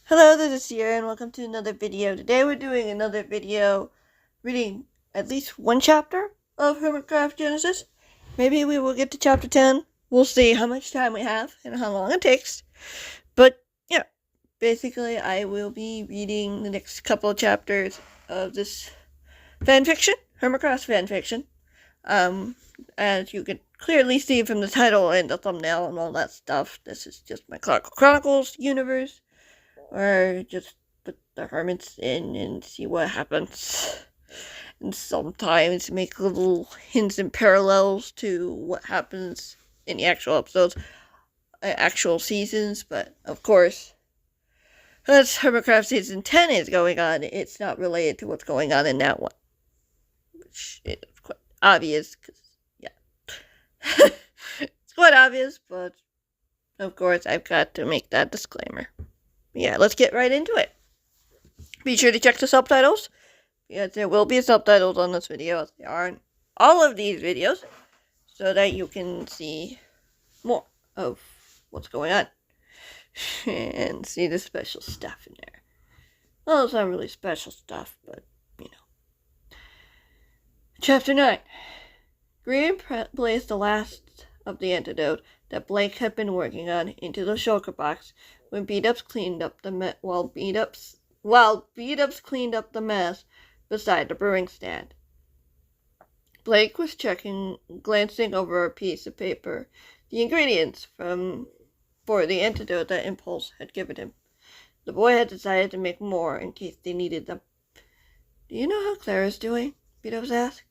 Hello, this is Sierra, and welcome to another video. Today we're doing another video reading at least one chapter of Hermitcraft Genesis. Maybe we will get to chapter 10. We'll see how much time we have and how long it takes. But, yeah, basically I will be reading the next couple of chapters of this fanfiction, Hermitcraft fanfiction. As you can clearly see from the title and the thumbnail and all that stuff, this is just my Clockwork Chronicles universe. Or just put the hermits in and see what happens. And sometimes make little hints and parallels to what happens in the actual episodes, actual seasons. But of course, as Hermitcraft Season 10 is going on, it's not related to what's going on in that one. Which is quite obvious, because, yeah. It's quite obvious, but of course I've got to make that disclaimer. Yeah, let's get right into it. Be sure to check the subtitles, because there will be subtitles on this video, as there are in all of these videos, so that you can see more of what's going on, and see the special stuff in there. Well, it's not really special stuff, but, you know. Chapter 9. Grian placed the last of the antidote that Blake had been working on into the shulker box when Beat-Ups cleaned up the Beat-Ups cleaned up the mess beside the brewing stand. Blake was glancing over a piece of paper, the ingredients for the antidote that Impulse had given him. The boy had decided to make more in case they needed them. "Do you know how Clara's doing?" Beat-Ups asked.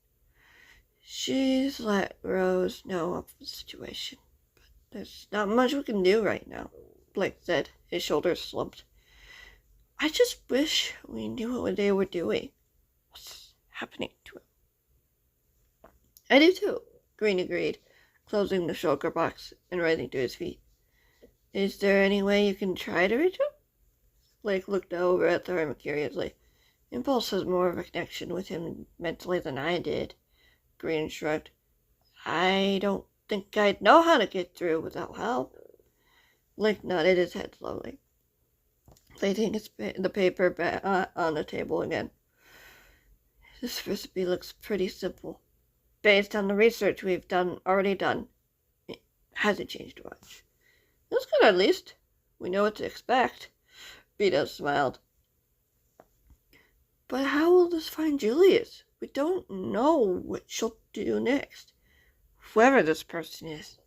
"She's let Rose know of the situation, but there's not much we can do right now," Blake said, his shoulders slumped. "I just wish we knew what they were doing. What's happening to him?" "I do too," Grian agreed, closing the shulker box and rising to his feet. "Is there any way you can try to reach him?" Blake looked over at the hermit curiously. "Impulse has more of a connection with him mentally than I did." Grian shrugged. "I don't think I'd know how to get through without help." Blake nodded his head slowly, placing the paper back on the table again. "This recipe looks pretty simple. Based on the research we've already done, it hasn't changed much." "That's good, at least. We know what to expect." Beat-Ups smiled. "But how will this find Julius? We don't know what she'll do next, whoever this person is."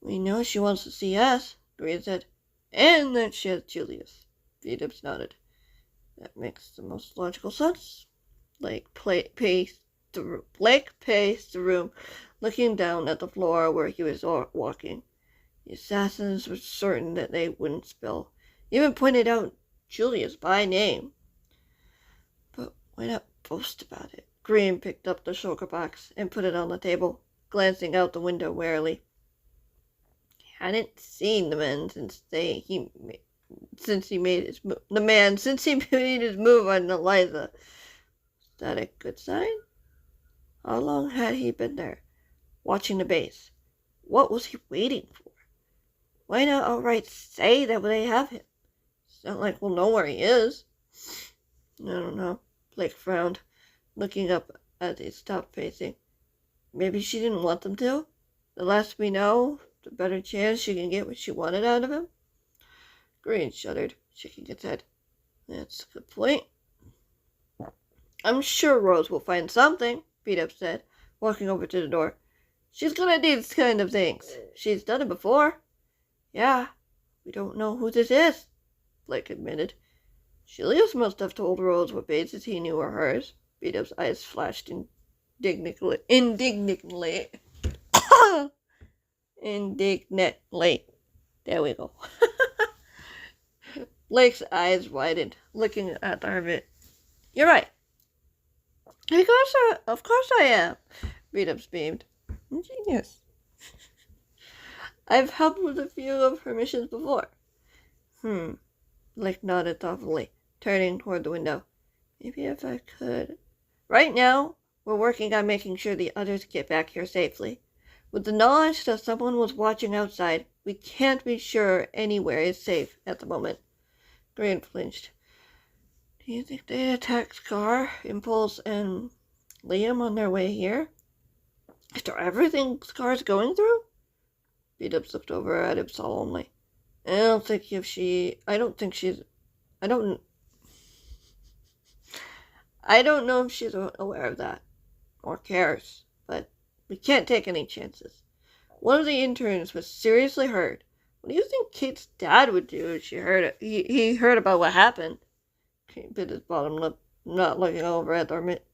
"We know she wants to see us," Grian said, "and that she has Julius." Beat-Ups nodded. "That makes the most logical sense." Blake paced the room, looking down at the floor where he was walking. The assassins were certain that they wouldn't spill. He even pointed out Julius by name. "But why not boast about it?" Grian picked up the shulker box and put it on the table, glancing out the window warily. He hadn't seen the man since he made his move on Eliza. Was that a good sign? How long had he been there, watching the base? What was he waiting for? Why not outright say that they have him? It's not like we'll know where he is. "I don't know." Blake frowned, looking up as he stopped pacing. "Maybe she didn't want them to? The less we know, the better chance she can get what she wanted out of him?" Grian shuddered, shaking his head. "That's a good point." "I'm sure Rose will find something," Beat-Ups said, walking over to the door. "She's good at these kind of things. She's done it before." "Yeah, we don't know who this is," Blake admitted. "Julius must have told Rose what bases he knew were hers." Beat-Up's eyes flashed indignantly. Indignantly. There we go. Blake's eyes widened, looking at the hermit. "You're right." Of course I am," Beat-Ups beamed. "Genius." "I've helped with a few of her missions before." Blake nodded thoughtfully, turning toward the window. "Maybe if I could. Right now, we're working on making sure the others get back here safely. With the knowledge that someone was watching outside, we can't be sure anywhere is safe at the moment." Grian flinched. Do you think they attacked Scar, Impulse, and Liam on their way here? After everything Scar's going through? Beat-Ups looked over at him solemnly. I don't think know if she's aware of that, or cares, but we can't take any chances. One of the interns was seriously hurt. What do you think Kate's dad would do if he heard about what happened? Kate bit his bottom lip, not looking over at the hermit.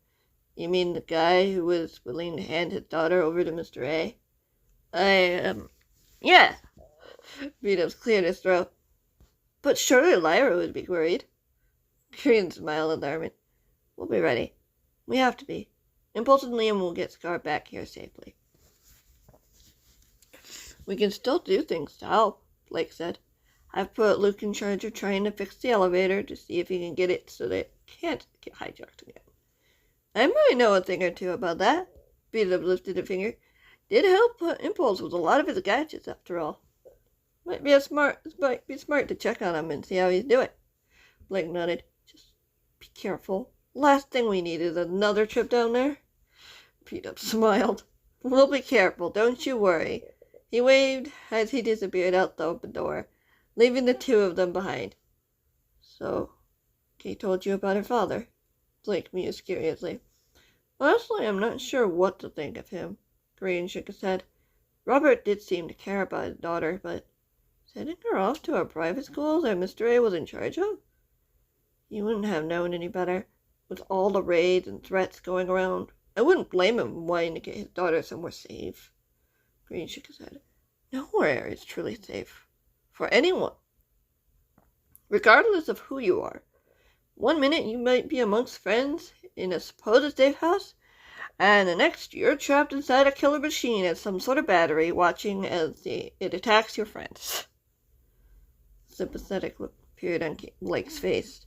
You mean the guy who was willing to hand his daughter over to Mr. A? Yeah. Beat-Ups cleared his throat. But surely Lyra would be worried. Grian smiled at the hermit. We'll be ready. We have to be. Impulse and Liam will get Scar back here safely. We can still do things to help, Blake said. I've put Luke in charge of trying to fix the elevator to see if he can get it so that it can't get hijacked again. I might know a thing or two about that. Beat-Up lifted a finger. Did help Impulse with a lot of his gadgets, after all. Might be smart to check on him and see how he's doing. Blake nodded. Just be careful. Last thing we need is another trip down there. Beat-Up smiled. We'll be careful, don't you worry. He waved as he disappeared out the open door, leaving the two of them behind. So, Kate told you about her father? Blake mused curiously. Honestly, I'm not sure what to think of him. Grian shook his head. Robert did seem to care about his daughter, but sending her off to a private school that Mr. A was in charge of? He wouldn't have known any better. With all the raids and threats going around, I wouldn't blame him for wanting to get his daughter somewhere safe. Grian shook his head. Nowhere is truly safe. For anyone. Regardless of who you are. 1 minute you might be amongst friends in a supposed safe house, and the next you're trapped inside a killer machine at some sort of battery, watching as it attacks your friends. A sympathetic look appeared on Blake's face.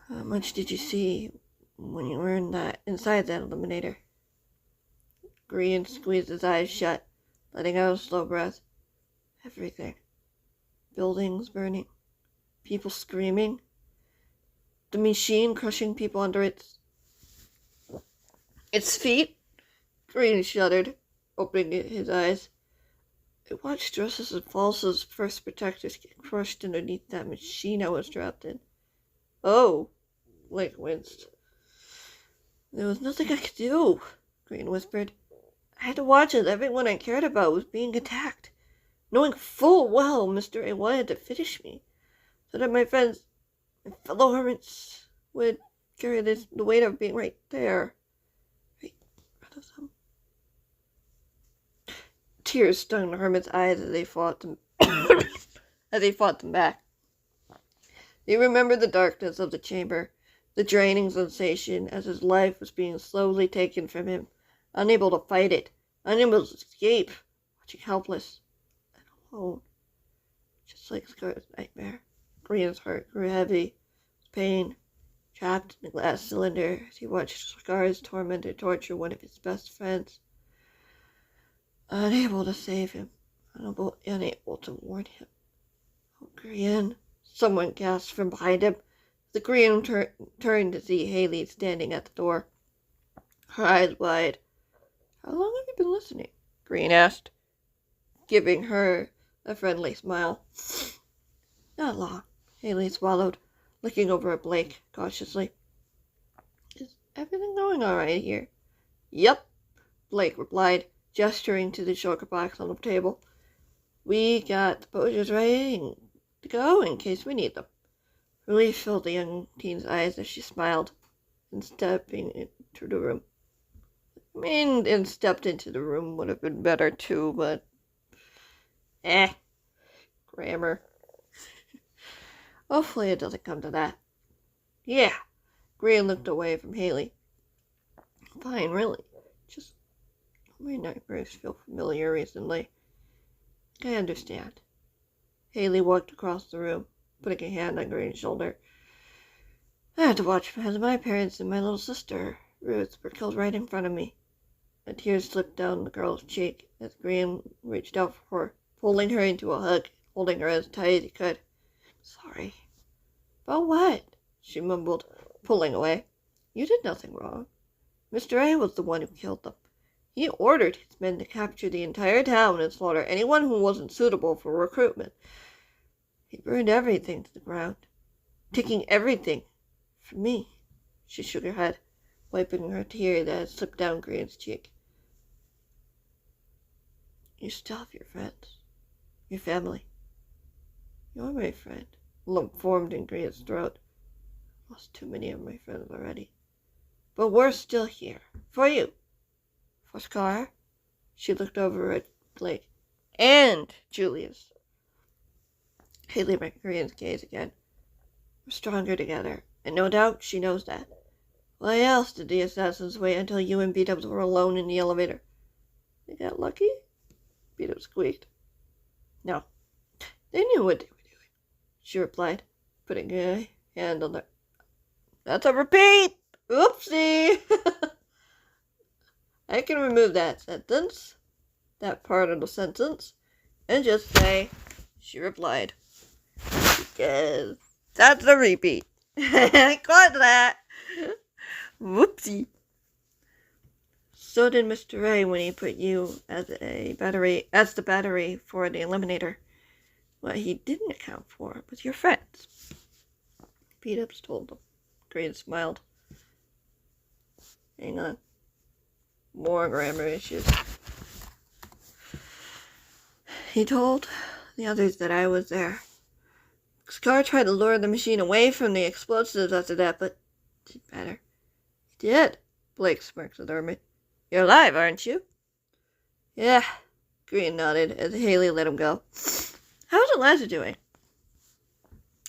How much did you see when you were inside that eliminator? Grian squeezed his eyes shut, letting out a slow breath. Everything. Buildings burning. People screaming. The machine crushing people under its feet. Grian shuddered, opening his eyes. I watched Dresses and False's first protectors get crushed underneath that machine I was trapped in. Oh, Blake winced. There was nothing I could do, Grian whispered. I had to watch as everyone I cared about was being attacked, knowing full well Mr. A wanted to finish me, so that my friends, my fellow hermits, would carry the weight of being right there. Right in front of them. Tears stung the hermit's eyes as they fought them back. He remembered the darkness of the chamber, the draining sensation as his life was being slowly taken from him, unable to fight it, unable to escape, watching helpless and alone. Just like Scar's nightmare, Grian's heart grew heavy with pain, trapped in a glass cylinder as he watched Scar's tormentor torture one of his best friends. Unable to save him, unable to warn him. Oh, Grian, someone gasped from behind him. The Grian turned to see Haley standing at the door, her eyes wide. How long have you been listening? Grian asked, giving her a friendly smile. Not long, Haley swallowed, looking over at Blake cautiously. Is everything going all right here? Yep, Blake replied, gesturing to the shulker box on the table. We got the potions ready to go in case we need them. Relief filled the young teen's eyes as she smiled and stepped into the room. And stepped into the room would have been better too, but grammar. Hopefully it doesn't come to that. Yeah. Grian looked away from Haley. Fine, really. Just my nightmares feel familiar recently. I understand. Haley walked across the room, putting a hand on Grian's shoulder. I had to watch as my parents and my little sister, Ruth, were killed right in front of me. A tear slipped down the girl's cheek as Grian reached out for her, pulling her into a hug, holding her as tight as he could. Sorry. About what? She mumbled, pulling away. You did nothing wrong. Mr. A was the one who killed them. He ordered his men to capture the entire town and slaughter anyone who wasn't suitable for recruitment. He burned everything to the ground, taking everything from me. She shook her head, wiping her tear that had slipped down Grian's cheek. You still have your friends, your family. You're my friend. A lump formed in Grian's throat. Lost too many of my friends already. But we're still here. For you. For Scar. She looked over at Blake. And Julius. Haley met Grian's gaze again. We're stronger together, and no doubt she knows that. Why else did the assassins wait until you and B-Dubs were alone in the elevator? They got lucky? B-Dubs squeaked. No. They knew what they were doing, she replied, putting a hand on her. That's a repeat! Oopsie! I can remove that sentence, that part of the sentence, and just say, she replied. Because that's a repeat. I caught that. Whoopsie. So did Mr. A when he put you as the battery for the eliminator. What he didn't account for was your friends. B-Dubs told them. Grian smiled. Hang on. More grammar issues. He told the others that I was there. Scar tried to lure the machine away from the explosives after that, but it didn't matter. He did. Blake smirked at Hermit. You're alive, aren't you? Yeah. Grian nodded as Haley let him go. How's Eliza doing?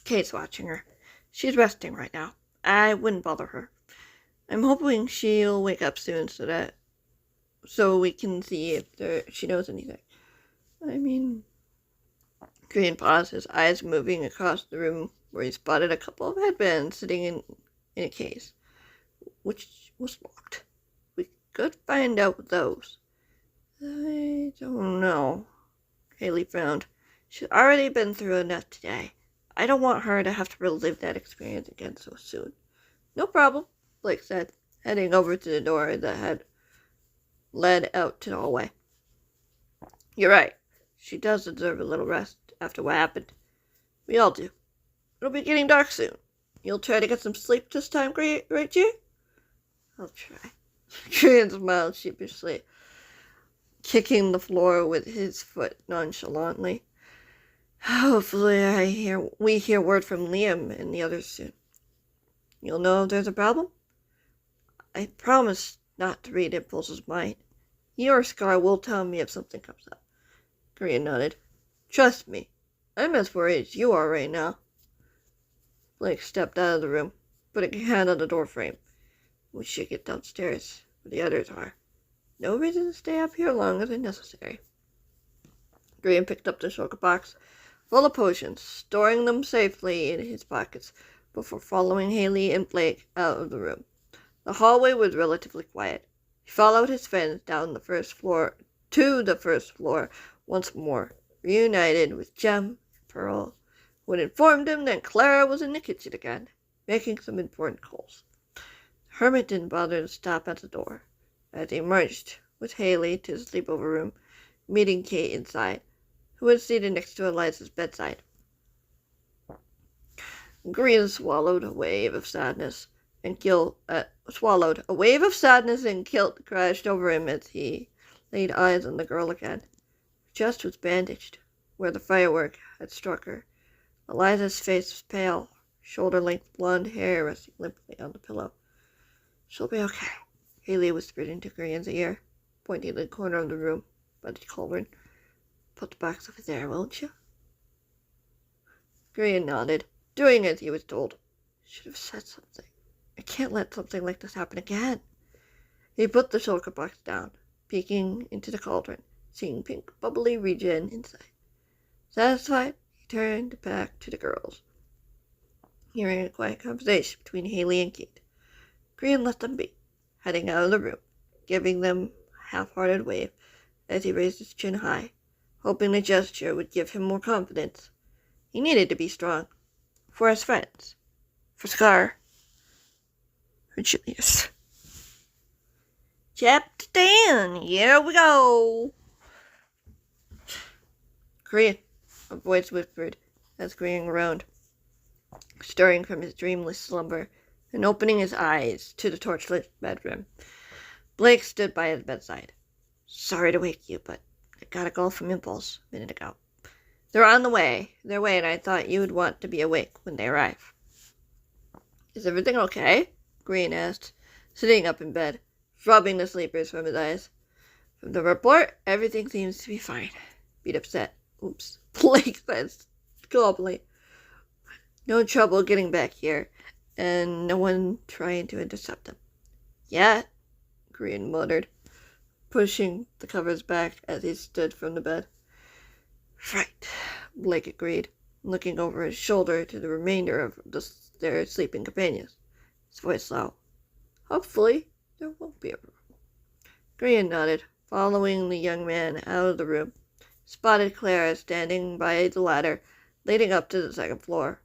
Kate's watching her. She's resting right now. I wouldn't bother her. I'm hoping she'll wake up soon so we can see if she knows anything. I mean, Grian paused, his eyes moving across the room where he spotted a couple of headbands sitting in a case, which was locked. We could find out with those. I don't know. Haley frowned. She's already been through enough today. I don't want her to have to relive that experience again so soon. No problem, Blake said, heading over to the door that had led out to the hallway. You're right. She does deserve a little rest after what happened. We all do. It'll be getting dark soon. You'll try to get some sleep this time, right, Jay? I'll try. Grian smiled sheepishly, kicking the floor with his foot nonchalantly. Hopefully we hear word from Liam and the others soon. You'll know if there's a problem? I promise not to read Impulse's mind. He or Scar will tell me if something comes up. Grian nodded. Trust me, I'm as worried as you are right now. Blake stepped out of the room, putting a hand on the door frame. We should get downstairs, where the others are. No reason to stay up here longer than necessary. Grian picked up the shulker box full of potions, storing them safely in his pockets before following Haley and Blake out of the room. The hallway was relatively quiet. He followed his friends down to the first floor once more, reunited with Jem and Pearl, who had informed him that Clara was in the kitchen again, making some important calls. The hermit didn't bother to stop at the door, as he marched with Haley to the sleepover room, meeting Kate inside, who was seated next to Eliza's bedside. Grian swallowed a wave of sadness and guilt crashed over him as he laid eyes on the girl again. Her chest was bandaged, where the firework had struck her. Eliza's face was pale, shoulder-length blonde hair resting limply on the pillow. She'll be okay, Haley whispered into Grian's ear, pointing to the corner of the room by the cauldron. Put the box over there, won't you? Grian nodded, doing as he was told. Should have said something. I can't let something like this happen again. He put the shulker box down, peeking into the cauldron, seeing pink, bubbly regen inside. Satisfied, he turned back to the girls, hearing a quiet conversation between Haley and Kate. Grian let them be, heading out of the room, giving them a half-hearted wave as he raised his chin high, hoping the gesture would give him more confidence. He needed to be strong, For his friends. For Scar. For Julius. Chapter 10. Here we go. Grian, a voice whispered as Grian groaned, stirring from his dreamless slumber and opening his eyes to the torchlit bedroom. Blake stood by his bedside. Sorry to wake you, but I got a call from Impulse a minute ago. They're on their way, and I thought you would want to be awake when they arrive. Is everything okay? Grian asked, sitting up in bed, rubbing the sleepers from his eyes. From the report, everything seems to be fine. Beat upset. Oops. Blake says globally. No trouble getting back here, and no one trying to intercept them. Yet, Grian muttered, pushing the covers back as he stood from the bed. Right, Blake agreed, looking over his shoulder to the remainder of their sleeping companions, his voice low. Hopefully, there won't be a problem. Grian nodded, following the young man out of the room. Spotted Clara standing by the ladder leading up to the second floor,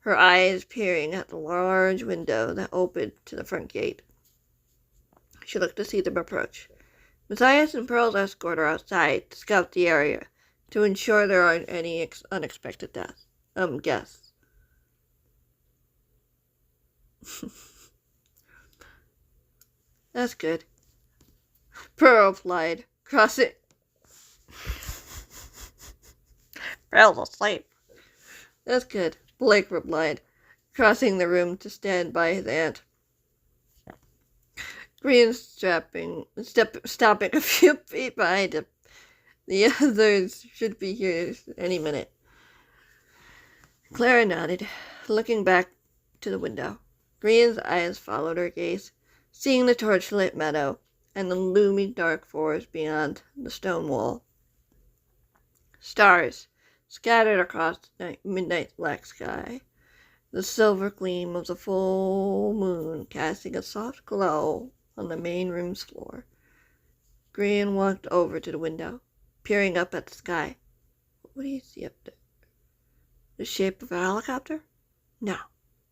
her eyes peering at the large window that opened to the front gate. She looked to see them approach. Matthias and Pearl's escort are outside to scout the area to ensure there aren't any unexpected guests. That's good. Pearl replied, crossing. Pearl's asleep. That's good, Blake replied, crossing the room to stand by his aunt. Grian stopping a few feet behind him. The others should be here any minute. Clara nodded, looking back to the window. Grian's eyes followed her gaze, seeing the torchlit meadow and the looming dark forest beyond the stone wall. Stars scattered across the midnight black sky, the silver gleam of the full moon casting a soft glow on the main room's floor. Grian walked over to the window, peering up at the sky. What do you see up there? The shape of a helicopter? No,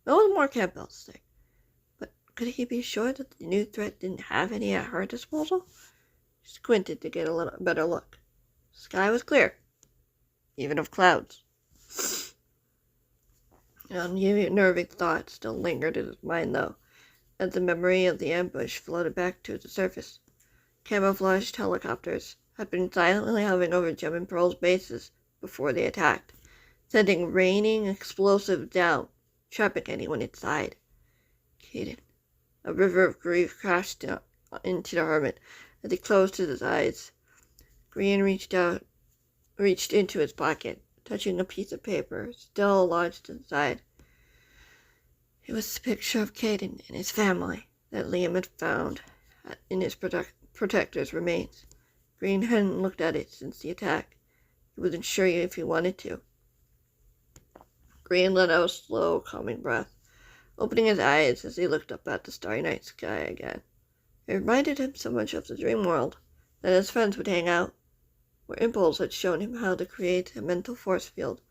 it was more Campbell's thing. But could he be sure that the new threat didn't have any at her disposal? She squinted to get a little better look. The sky was clear, even of clouds. An unnerving thought still lingered in his mind, though, as the memory of the ambush floated back to the surface. Camouflaged helicopters had been silently hovering over Gem and Pearl's bases before they attacked, sending raining explosives down, trapping anyone inside. Caden. A river of grief crashed into the hermit as he closed his eyes. Grian reached into his pocket, touching a piece of paper still lodged inside. It was the picture of Caden and his family that Liam had found in his protector's remains. Grian hadn't looked at it since the attack. He wasn't sure if he wanted to. Grian let out a slow, calming breath, opening his eyes as he looked up at the starry night sky again. It reminded him so much of the dream world that his friends would hang out, where Impulse had shown him how to create a mental force field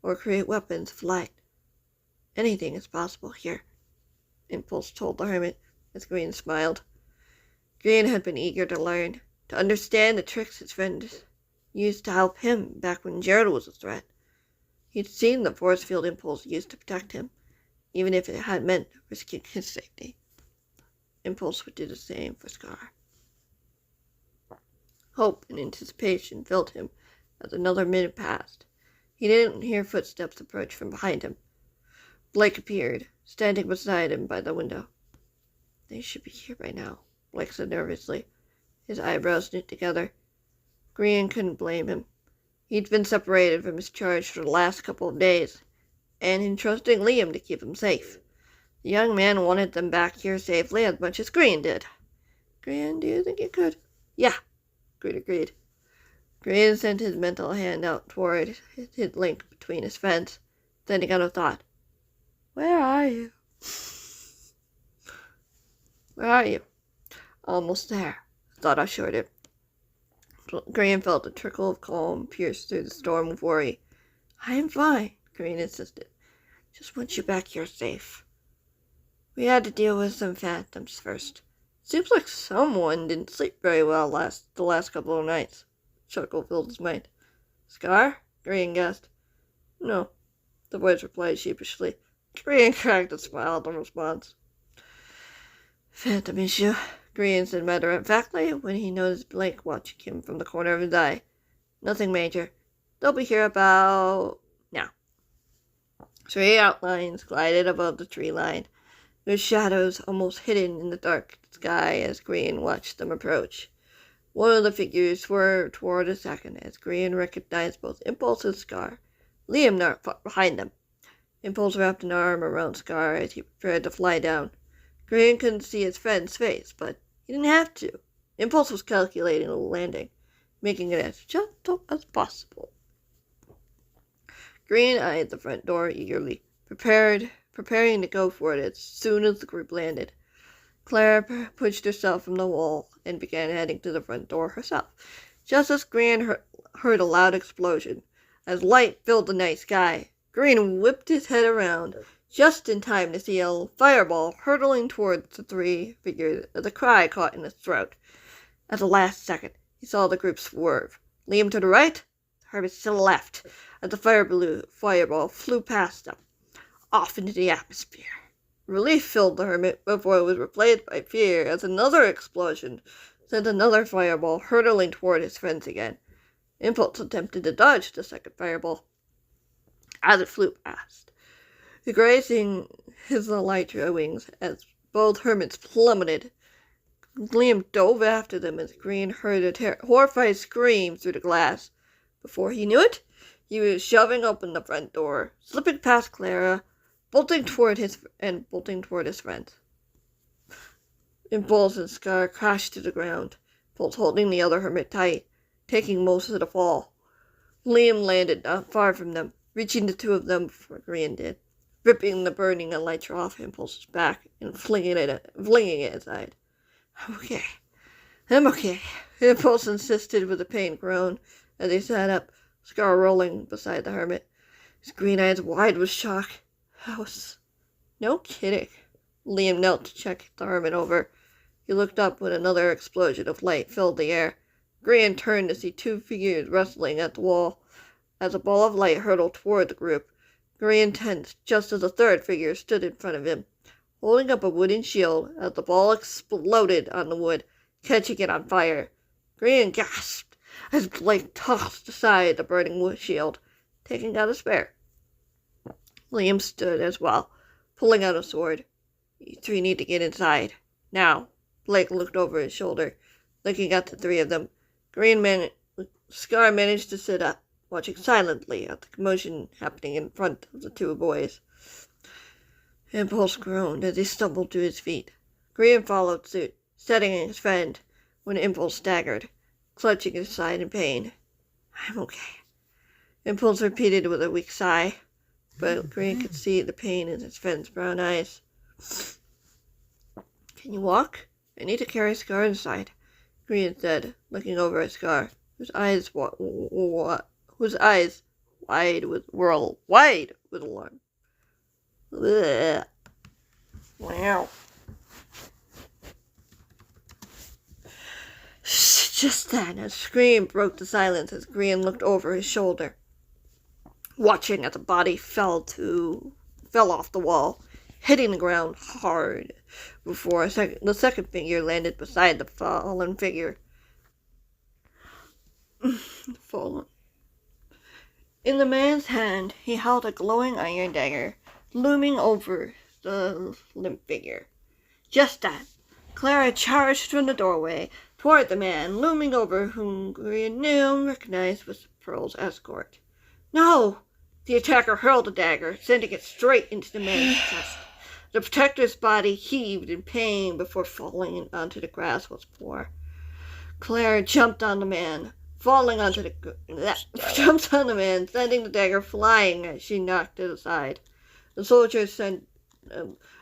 or create weapons of light. Anything is possible here, Impulse told the hermit as Grian smiled. Grian had been eager to learn, to understand the tricks his friends used to help him back when Gerald was a threat. He'd seen the force field Impulse used to protect him, even if it had meant risking his safety. Impulse would do the same for Scar. Hope and anticipation filled him as another minute passed. He didn't hear footsteps approach from behind him. Blake appeared, standing beside him by the window. They should be here by now, Blake said nervously, his eyebrows knit together. Grian couldn't blame him. He'd been separated from his charge for the last couple of days, and entrusting Liam to keep him safe. The young man wanted them back here safely as much as Grian did. Grian, do you think you could? Yeah, Grian agreed. Grian sent his mental hand out toward his link between his friends, sending out a thought. Where are you? Where are you? Almost there, thought assured him. Grian felt a trickle of calm pierce through the storm of worry. I am fine, Grian insisted. Just want you back here safe. We had to deal with some phantoms first. Seems like someone didn't sleep very well the last couple of nights. Chuckle filled his mind. Scar? Grian guessed. No, the voice replied sheepishly. Grian cracked a smile in response. Phantom issue, Grian said matter-of-factly when he noticed Blake watching him from the corner of his eye. Nothing major. They'll be here about now. 3 outlines glided above the tree line, their shadows almost hidden in the dark sky as Grian watched them approach. One of the figures swerved toward a second as Grian recognized both Impulse and Scar. Liam not far behind them. Impulse wrapped an arm around Scar as he prepared to fly down. Grian couldn't see his friend's face, but he didn't have to. Impulse was calculating the landing, making it as gentle as possible. Grian eyed the front door eagerly, preparing to go for it as soon as the group landed. Clara pushed herself from the wall and began heading to the front door herself, just as Grian heard a loud explosion. As light filled the night sky, Grian whipped his head around, just in time to see a fireball hurtling towards the 3 figures as a cry caught in his throat. At the last second, he saw the group swerve. Liam to the right, the hermits to the left, as the fireball flew past them, off into the atmosphere. Relief filled the hermit before it was replaced by fear as another explosion sent another fireball hurtling toward his friends again. Impulse attempted to dodge the second fireball as it flew past, grazing his elytra wings as both hermits plummeted. Liam dove after them as Grian heard a horrified scream through the glass. Before he knew it, he was shoving open the front door, slipping past Clara, bolting toward his friends. Impulse and Scar crashed to the ground, Impulse holding the other hermit tight, taking most of the fall. Liam landed not far from them, reaching the 2 of them before Grian did, ripping the burning elytra off Impulse's back and flinging it aside. I'm okay, Impulse insisted with a pained groan as he sat up, Scar rolling beside the hermit, his green eyes wide with shock. No kidding. Liam knelt to check the hermit over. He looked up when another explosion of light filled the air. Grian turned to see 2 figures wrestling at the wall. As a ball of light hurtled toward the group, Grian tensed just as a 3rd figure stood in front of him, holding up a wooden shield as the ball exploded on the wood, catching it on fire. Grian gasped as Blake tossed aside the burning wood shield, taking out a spare. Liam stood as well, pulling out a sword. You 3 need to get inside. Now. Blake looked over his shoulder, looking at the 3 of them. Scar managed to sit up, watching silently at the commotion happening in front of the 2 boys. Impulse groaned as he stumbled to his feet. Grian followed suit, steadying his friend, when Impulse staggered, clutching his side in pain. I'm okay, Impulse repeated with a weak sigh, but Grian could see the pain in his friend's brown eyes. Can you walk? I need to carry Scar inside, Grian said, looking over at Scar, whose eyes wide with alarm. Ugh. Wow. Just then, a scream broke the silence as Grian looked over his shoulder, watching as the body fell off the wall, hitting the ground hard before the second figure landed beside the fallen figure. Fallen. In the man's hand, he held a glowing iron dagger, looming over the limp figure. Just then, Clara charged from the doorway toward the man, looming over whom Grian knew and recognized was Pearl's escort. No! The attacker hurled the dagger, sending it straight into the man's chest. The protector's body heaved in pain before falling onto the grass once more. Clara jumped on the man, sending the dagger flying as she knocked it aside. The soldier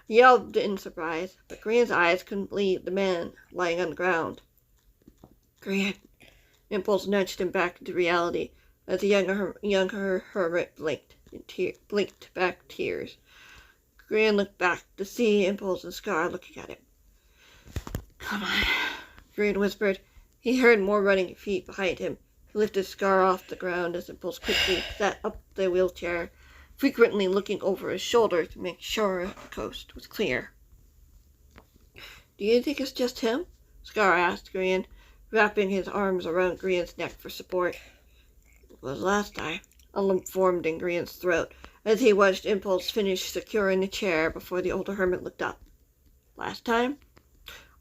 yelled in surprise, but Grian's eyes couldn't leave the man lying on the ground. Grian! Impulse nudged him back into reality as the younger hermit blinked. and blinked back tears. Grian looked back to see Impulse and Scar looking at him. "Come on," Grian whispered. He heard more running feet behind him. He lifted Scar off the ground as Impulse quickly sat up the wheelchair, frequently looking over his shoulder to make sure the coast was clear. "Do you think it's just him?" Scar asked Grian, wrapping his arms around Grian's neck for support. "It was last time." A lump formed in Grian's throat as he watched Impulse finish securing the chair before the older hermit looked up. "Last time?"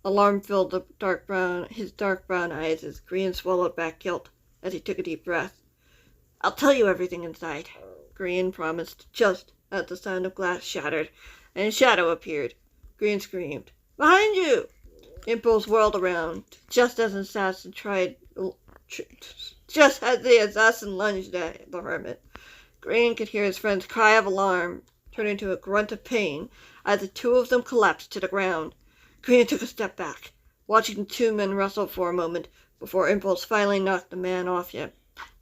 Alarm filled his dark brown eyes as Grian swallowed back guilt as he took a deep breath. "I'll tell you everything inside," Grian promised, just as the sound of glass shattered and a shadow appeared. Grian screamed, "Behind you!" Impulse whirled around, just as the assassin lunged at the hermit. Grian could hear his friend's cry of alarm turn into a grunt of pain as the two of them collapsed to the ground. Grian took a step back, watching the two men wrestle for a moment before Impulse finally knocked the man off him,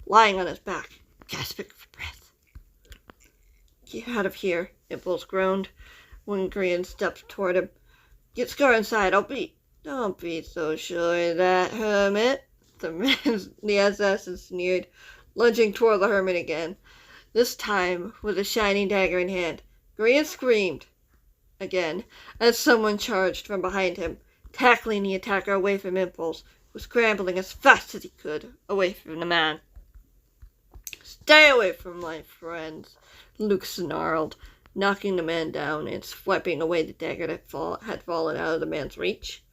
lying on his back, gasping for breath. "Get out of here," Impulse groaned when Grian stepped toward him. "Get Scar inside, Don't be so sure of that, hermit," the assassin sneered, lunging toward the hermit again, this time with a shining dagger in hand. Grian screamed again as someone charged from behind him, tackling the attacker away from Impulse, who was scrambling as fast as he could away from the man. "Stay away from my friends," Luke snarled, knocking the man down and swiping away the dagger that had fallen out of the man's reach.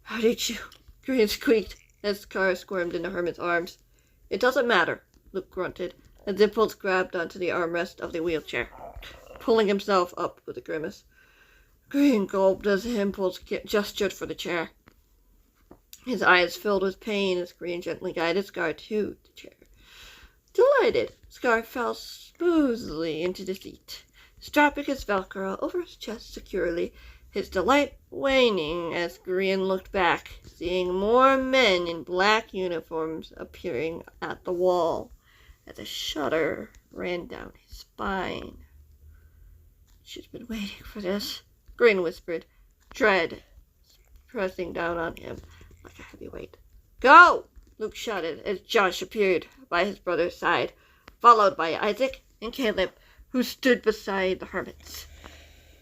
"How did you?" Grian squeaked as Scar squirmed in the hermit's arms. "It doesn't matter," Luke grunted as Impulse grabbed onto the armrest of the wheelchair, pulling himself up with a grimace. Grian gulped as Impulse gestured for the chair. His eyes filled with pain as Grian gently guided Scar to the chair. Delighted, Scar fell smoothly into the seat, strapping his Velcro over his chest securely, his delight waning as Grian looked back, seeing more men in black uniforms appearing at the wall as a shudder ran down his spine. "She's been waiting for this," Grian whispered, dread pressing down on him like a heavy weight. "Go!" Luke shouted as Josh appeared by his brother's side, followed by Isaac and Caleb, who stood beside the hermits.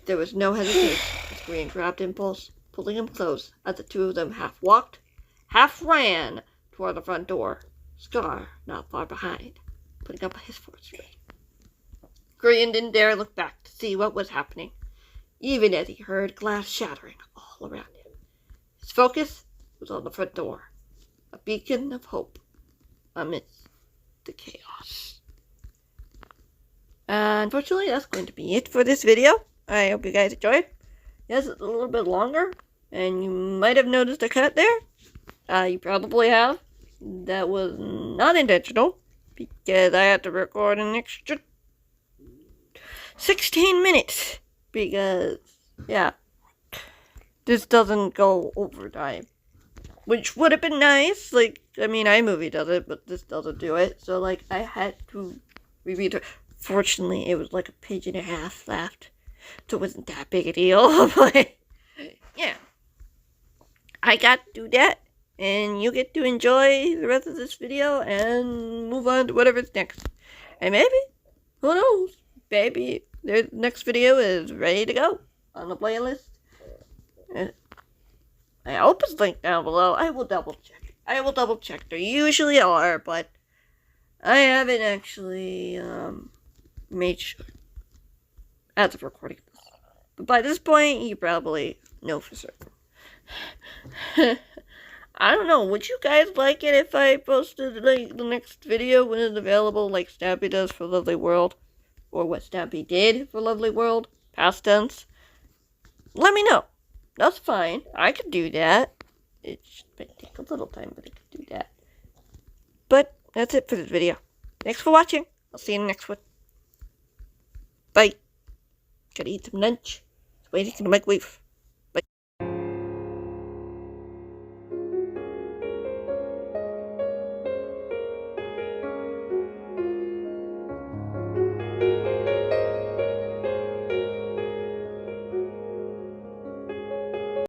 There was no hesitation as Grian grabbed Impulse, pulling him close as the two of them half walked, half ran toward the front door, Scar not far behind, putting up his force ready. Grian didn't dare look back to see what was happening, even as he heard glass shattering all around him. His focus was on the front door, a beacon of hope amidst the chaos. Unfortunately, that's going to be it for this video. I hope you guys enjoyed. Yes, it's a little bit longer, and you might have noticed a cut there. You probably have. That was not intentional, because I had to record an extra 16 minutes, because, yeah, this doesn't go overtime, which would have been nice. Like, I mean, iMovie does it, but this doesn't do it, so, like, I had to reread it. Fortunately, it was like a page and a half left, so it wasn't that big a deal, but, yeah, I got to do that, and you get to enjoy the rest of this video, and move on to whatever's next, and maybe, who knows, maybe the next video is ready to go on the playlist, and I hope it's linked down below. I will double check. They usually are, but I haven't actually, made sure as of recording this. But by this point, you probably know for certain. I don't know, would you guys like it if I posted, like, the next video when it's available, like Stampy does for Lovely World? Or what Stampy did for Lovely World, past tense? Let me know. That's fine. I could do that. It might take a little time, but I could do that. But that's it for this video. Thanks for watching. I'll see you in the next one. Bye. Gotta eat some lunch. It's waiting in the microwave.